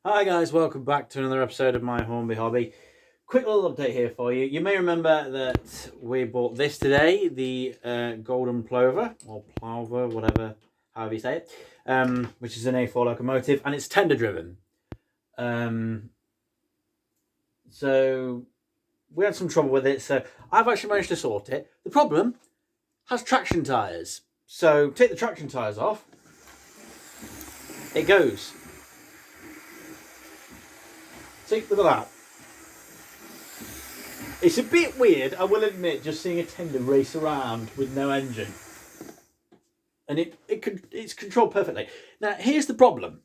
Hi guys, welcome back to another episode of my Hornby hobby. Quick little update here for you. You may remember that we bought this today, the Golden Plover, or Plover, however you say it, which is an A4 locomotive, and it's tender driven. So we had some trouble with it, so I've actually managed to sort it. The problem has traction tyres. So take the traction tyres off, it goes. See, look at that. It's a bit weird, I will admit, just seeing a tender race around with no engine. And it's controlled perfectly. Now, here's the problem.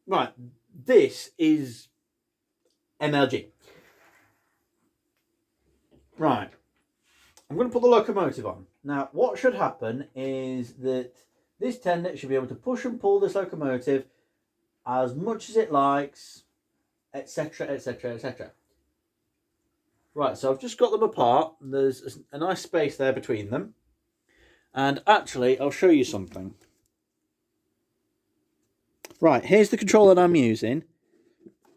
Right, this is MLG. Right, I'm going to put the locomotive on. Now, what should happen is that this tender should be able to push and pull this locomotive as much as it likes, etc, etc, etc. Right, so I've just got them apart. There's a nice space there between them. And actually, I'll show you something. Right, here's the control that I'm using.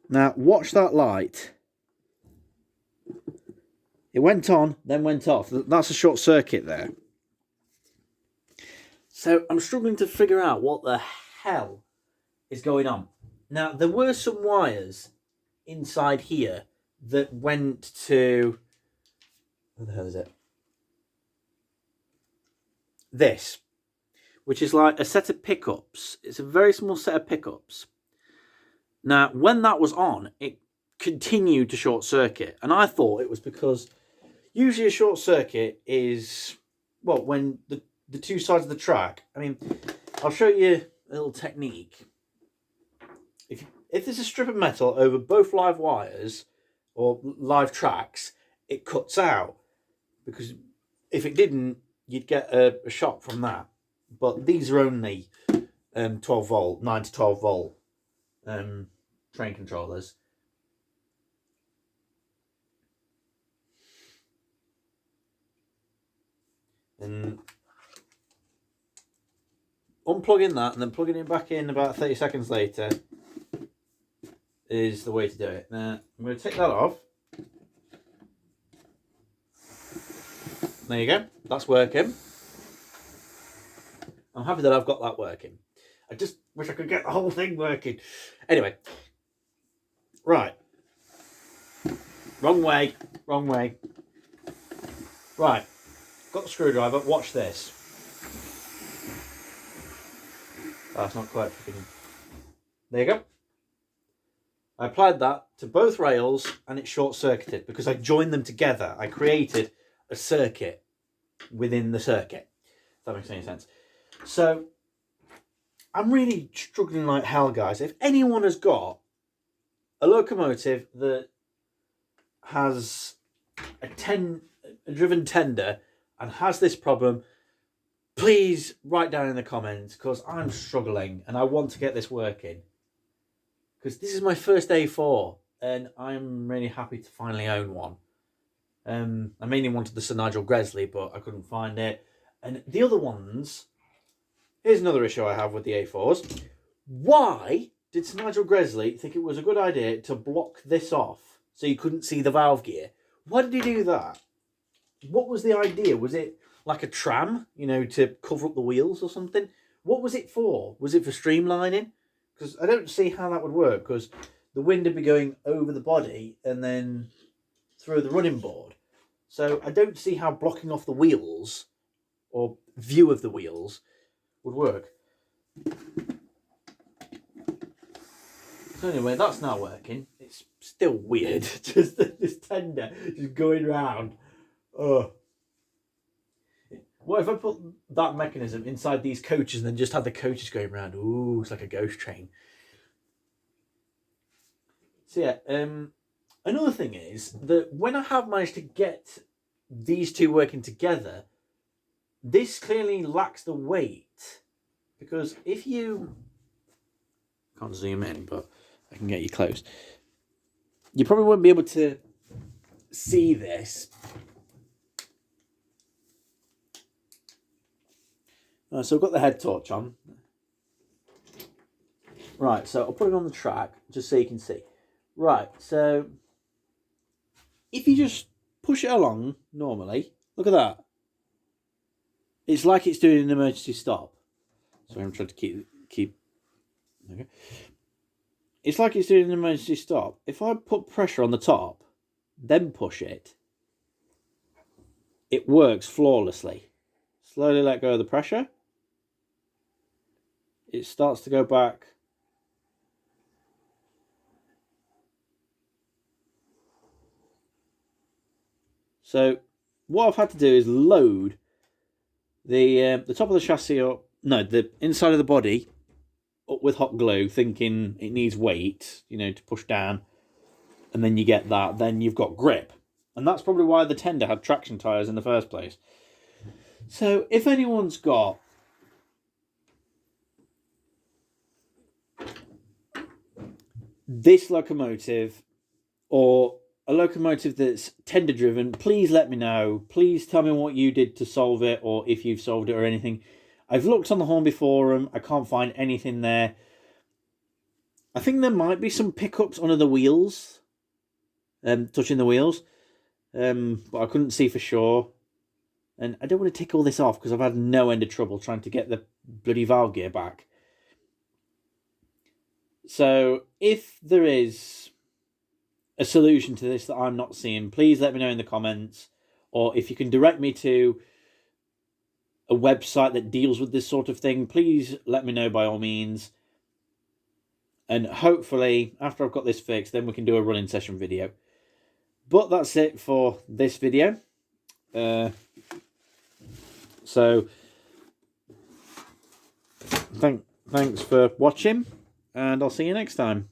Now, watch that light. It went on, then went off. That's a short circuit there. So I'm struggling to figure out what the hell is going on. Now, there were some wires inside here that went to... Where the hell is it? This, which is like a set of pickups. It's a very small set of pickups. Now, when that was on, it continued to short circuit. And I thought it was because usually a short circuit is, well, when the two sides of the track. I mean, I'll show you a little technique. If there's a strip of metal over both live wires or live tracks, it cuts out. Because if it didn't, you'd get a shock from that. But these are only 12 volt, 9 to 12 volt train controllers. And unplugging that and then plugging it back in about 30 seconds later is the way to do it. Now, I'm going to take that off. There you go. That's working. I'm happy that I've got that working. I just wish I could get the whole thing working. Anyway. Right. Wrong way. Wrong way. Right. Got the screwdriver. Watch this. That's not quite fitting. There you go. I applied that to both rails and it short-circuited because I joined them together. I created a circuit within the circuit. If that makes any sense. So, I'm really struggling like hell, guys. If anyone has got a locomotive that has a driven tender and has this problem, please write down in the comments because I'm struggling and I want to get this working. Because this is my first A4 and I'm really happy to finally own one. I mainly wanted the Sir Nigel Gresley, but I couldn't find it. And the other ones, here's another issue I have with the A4s. Why did Sir Nigel Gresley think it was a good idea to block this off so you couldn't see the valve gear? Why did he do that? What was the idea? Was it like a tram, to cover up the wheels or something? What was it for? Was it for streamlining? Because I don't see how that would work, because the wind would be going over the body and then through the running board. So I don't see how blocking off the wheels or view of the wheels would work. So anyway, that's now working. It's still weird, just this tender just going round. Oh. What if I put that mechanism inside these coaches and then just had the coaches going round? Ooh, it's like a ghost train. So yeah, another thing is that when I have managed to get these two working together, this clearly lacks the weight. Because if you... can't zoom in, but I can get you close. You probably won't be able to see this. So I've got the head torch on. Right, so I'll put it on the track just so you can see. Right, so if you just push it along normally, look at that. It's like it's doing an emergency stop. So I'm trying to keep. Okay. It's like it's doing an emergency stop. If I put pressure on the top, then push it, it works flawlessly. Slowly let go of the pressure. It starts to go back. So what I've had to do is load the top of the chassis up, no, the inside of the body up with hot glue, thinking it needs weight, to push down, and then you get that. Then you've got grip, and that's probably why the tender had traction tyres in the first place. So if anyone's got this locomotive or a locomotive that's tender driven, please let me know. Please tell me what you did to solve it, or if you've solved it or anything. I've looked on the Hornby forum. I can't find anything there. I think there might be some pickups under the wheels, touching the wheels, but I couldn't see for sure. And I don't want to tick all this off because I've had no end of trouble trying to get the bloody valve gear back. So if there is a solution to this that I'm not seeing, please let me know in the comments, or if you can direct me to a website that deals with this sort of thing, please let me know by all means. And hopefully after I've got this fixed, then we can do a running session video. But that's it for this video. So thanks for watching, and I'll see you next time.